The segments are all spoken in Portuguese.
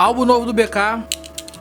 Álbum novo do BK.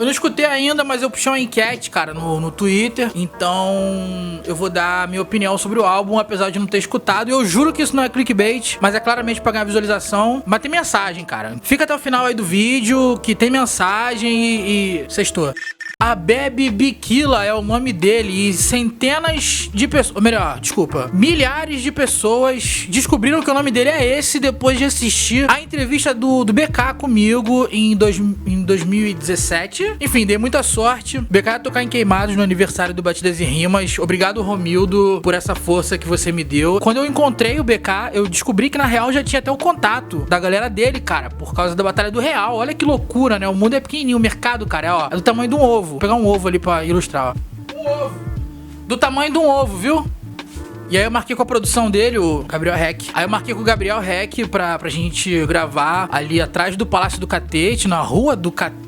Eu não escutei ainda, mas eu puxei uma enquete, cara, no Twitter. Então, eu vou dar a minha opinião sobre o álbum, apesar de não ter escutado. E eu juro que isso não é clickbait, mas é claramente pra ganhar visualização. Mas tem mensagem, cara. Fica até o final aí do vídeo, que tem mensagem e sextou. Abebe Bikila é o nome dele e centenas de pessoas, ou melhor, desculpa, milhares de pessoas descobriram que o nome dele é esse depois de assistir a entrevista do BK comigo em 2017. Enfim, dei muita sorte. BK ia tocar em Queimados no aniversário do Batidas e Rimas. Obrigado, Romildo, por essa força que você me deu. Quando eu encontrei o BK, eu descobri que na real já tinha até o contato da galera dele, cara, por causa da Batalha do Real. Olha que loucura, né? O mundo é pequenininho, o mercado, cara, é do tamanho de um ovo. Vou pegar um ovo ali pra ilustrar, ó. Um ovo. Do tamanho de um ovo, viu? E aí eu marquei com a produção dele, o Gabriel Rec. Aí eu marquei com o Gabriel Rec pra gente gravar ali atrás do Palácio do Catete, na Rua do Catete,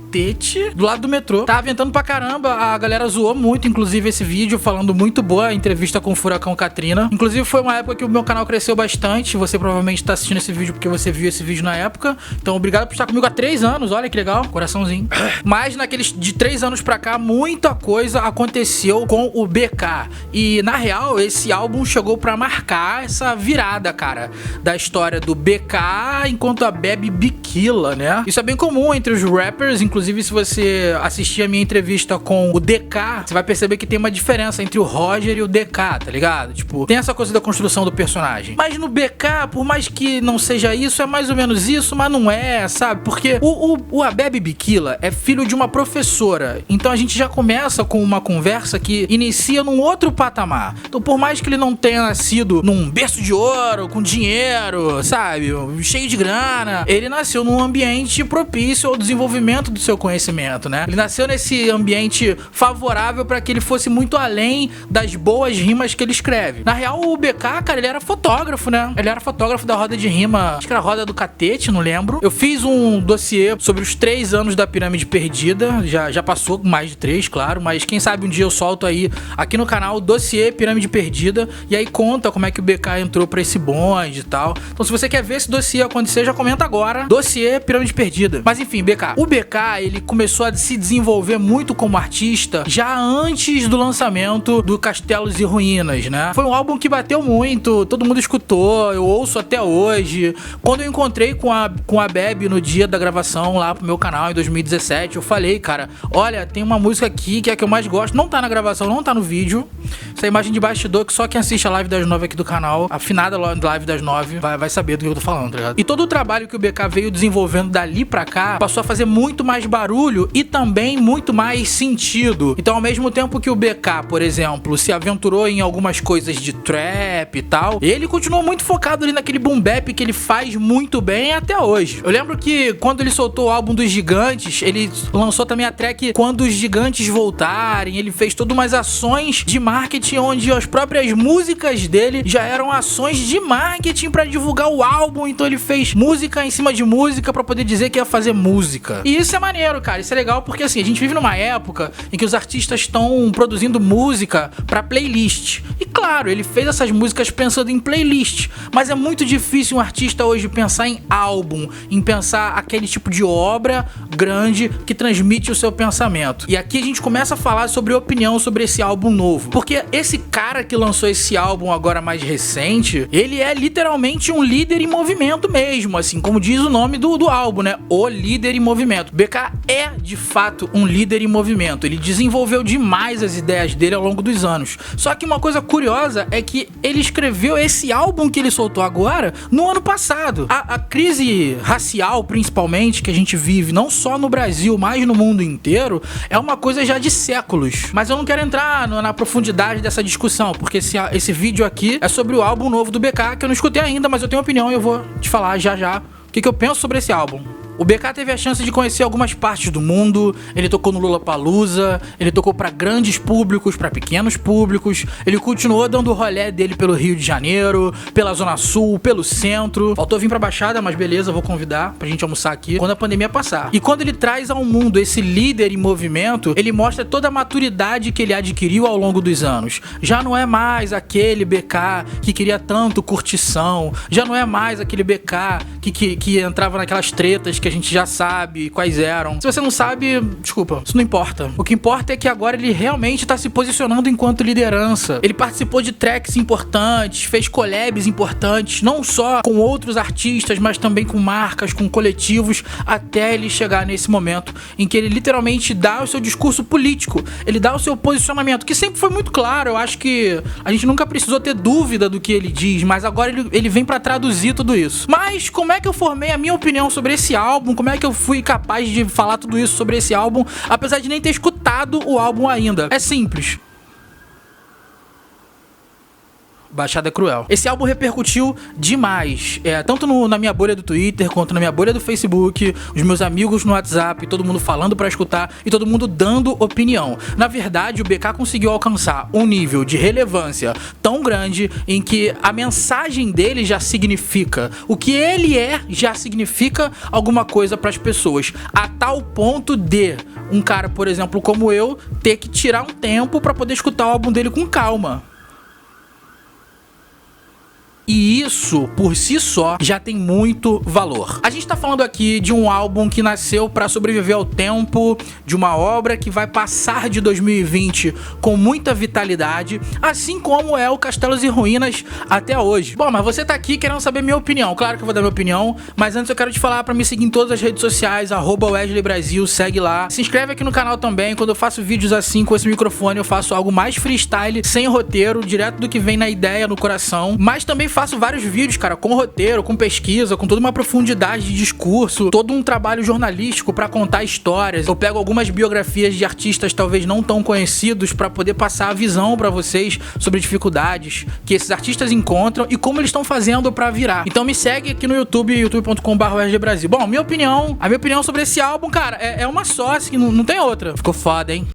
do lado do metrô. Tava ventando pra caramba, a galera zoou muito, inclusive, esse vídeo, falando muito boa a entrevista com o Furacão Katrina. Inclusive, foi uma época que o meu canal cresceu bastante. Você provavelmente tá assistindo esse vídeo porque você viu esse vídeo na época. Então, obrigado por estar comigo há 3 anos, olha que legal, coraçãozinho. Mas naqueles de 3 anos pra cá, muita coisa aconteceu com o BK. E, na real, esse álbum chegou pra marcar essa virada, cara, da história do BK enquanto a Bebe Bikila, né? Isso é bem comum entre os rappers, inclusive se você assistir a minha entrevista com o DK, você vai perceber que tem uma diferença entre o Roger e o DK, tá ligado? Tipo, tem essa coisa da construção do personagem. Mas no BK, por mais que não seja isso, é mais ou menos isso, mas não é, sabe? Porque o Abebe Bikila é filho de uma professora, então a gente já começa com uma conversa que inicia num outro patamar. Então, por mais que ele não tenha nascido num berço de ouro, com dinheiro, sabe? Cheio de grana, ele nasceu num ambiente propício ao desenvolvimento do seu conhecimento, né? Ele nasceu nesse ambiente favorável para que ele fosse muito além das boas rimas que ele escreve. Na real, o BK, cara, ele era fotógrafo, né? Ele era fotógrafo da roda de rima, acho que era a Roda do Catete, não lembro. Eu fiz um dossiê sobre os 3 anos da Pirâmide Perdida, já passou mais de 3, claro, mas quem sabe um dia eu solto aí aqui no canal o dossiê Pirâmide Perdida, e aí conta como é que o BK entrou pra esse bonde e tal. Então, se você quer ver esse dossiê acontecer, já comenta agora. Dossiê Pirâmide Perdida. Mas enfim, BK. O BK, ele começou a se desenvolver muito como artista já antes do lançamento do Castelos e Ruínas, né? Foi um álbum que bateu muito, todo mundo escutou, eu ouço até hoje. Quando eu encontrei com a Bebe no dia da gravação lá pro meu canal em 2017, eu falei, cara, olha, tem uma música aqui que é a que eu mais gosto, não tá na gravação, não tá no vídeo. Essa imagem de bastidor que só quem assiste a live das 9 aqui do canal, a afinada live das 9, vai saber do que eu tô falando, tá ligado? E todo o trabalho que o BK veio desenvolvendo dali pra cá passou a fazer muito mais barulho e também muito mais sentido. Então, ao mesmo tempo que o BK, por exemplo, se aventurou em algumas coisas de trap e tal, ele continuou muito focado ali naquele boom bap que ele faz muito bem até hoje. Eu lembro que quando ele soltou o álbum dos Gigantes, ele lançou também a track Quando os Gigantes Voltarem. Ele fez todas umas ações de marketing onde as próprias músicas dele já eram ações de marketing pra divulgar o álbum. Então ele fez música em cima de música pra poder dizer que ia fazer música. E isso é maneiro, cara. Isso é legal porque, assim, a gente vive numa época em que os artistas estão produzindo música pra playlist. E claro, ele fez essas músicas pensando em playlist, mas é muito difícil um artista hoje pensar em álbum, em pensar aquele tipo de obra grande que transmite o seu pensamento. E aqui a gente começa a falar sobre opinião sobre esse álbum novo, porque esse cara que lançou esse álbum agora mais recente, ele é literalmente um líder em movimento mesmo, assim, como diz o nome do álbum, né? O líder em movimento. BK é, de fato, um líder em movimento. Ele desenvolveu demais as ideias dele ao longo dos anos. Só que uma coisa curiosa é que ele escreveu esse álbum que ele soltou agora no ano passado. A crise racial, principalmente, que a gente vive não só no Brasil, mas no mundo inteiro, é uma coisa já de séculos. Mas eu não quero entrar na profundidade dessa discussão, porque esse vídeo aqui é sobre o álbum novo do BK, que eu não escutei ainda, mas eu tenho opinião e eu vou te falar já o que eu penso sobre esse álbum. O BK teve a chance de conhecer algumas partes do mundo, ele tocou no Lollapalooza, ele tocou pra grandes públicos, pra pequenos públicos, ele continuou dando o rolê dele pelo Rio de Janeiro, pela Zona Sul, pelo Centro. Faltou vir pra Baixada, mas beleza, vou convidar pra gente almoçar aqui quando a pandemia passar. E quando ele traz ao mundo esse líder em movimento, ele mostra toda a maturidade que ele adquiriu ao longo dos anos. Já não é mais aquele BK que queria tanto curtição, já não é mais aquele BK que entrava naquelas tretas que a gente já sabe quais eram. Se você não sabe, desculpa, isso não importa. O que importa é que agora ele realmente tá se posicionando enquanto liderança. Ele participou de tracks importantes, fez collabs importantes, não só com outros artistas, mas também com marcas, com coletivos, até ele chegar nesse momento em que ele literalmente dá o seu discurso político, ele dá o seu posicionamento, que sempre foi muito claro. Eu acho que a gente nunca precisou ter dúvida do que ele diz, mas agora ele vem pra traduzir tudo isso. Mas como é que eu formei a minha opinião sobre esse álbum? Como é que eu fui capaz de falar tudo isso sobre esse álbum, apesar de nem ter escutado o álbum ainda? É simples. Baixada é cruel. Esse álbum repercutiu demais, tanto na minha bolha do Twitter, quanto na minha bolha do Facebook, os meus amigos no WhatsApp, todo mundo falando pra escutar e todo mundo dando opinião. Na verdade, o BK conseguiu alcançar um nível de relevância tão grande em que a mensagem dele já significa, o que ele já significa alguma coisa pras pessoas, a tal ponto de um cara, por exemplo, como eu, ter que tirar um tempo pra poder escutar o álbum dele com calma. E isso, por si só, já tem muito valor. A gente tá falando aqui de um álbum que nasceu pra sobreviver ao tempo, de uma obra que vai passar de 2020 com muita vitalidade, assim como é o Castelos e Ruínas até hoje. Bom, mas você tá aqui querendo saber minha opinião. Claro que eu vou dar minha opinião, mas antes eu quero te falar pra me seguir em todas as redes sociais, @WesleyBrasil, segue lá. Se inscreve aqui no canal também. Quando eu faço vídeos assim com esse microfone, eu faço algo mais freestyle, sem roteiro, direto do que vem na ideia, no coração. Mas também faço vários vídeos, cara, com roteiro, com pesquisa, com toda uma profundidade de discurso, todo um trabalho jornalístico pra contar histórias. Eu pego algumas biografias de artistas talvez não tão conhecidos pra poder passar a visão pra vocês sobre dificuldades que esses artistas encontram e como eles estão fazendo pra virar. Então me segue aqui no YouTube, youtube.com/WesleyBrasil. Bom, a minha opinião sobre esse álbum, cara, é uma só, assim, não tem outra. Ficou foda, hein?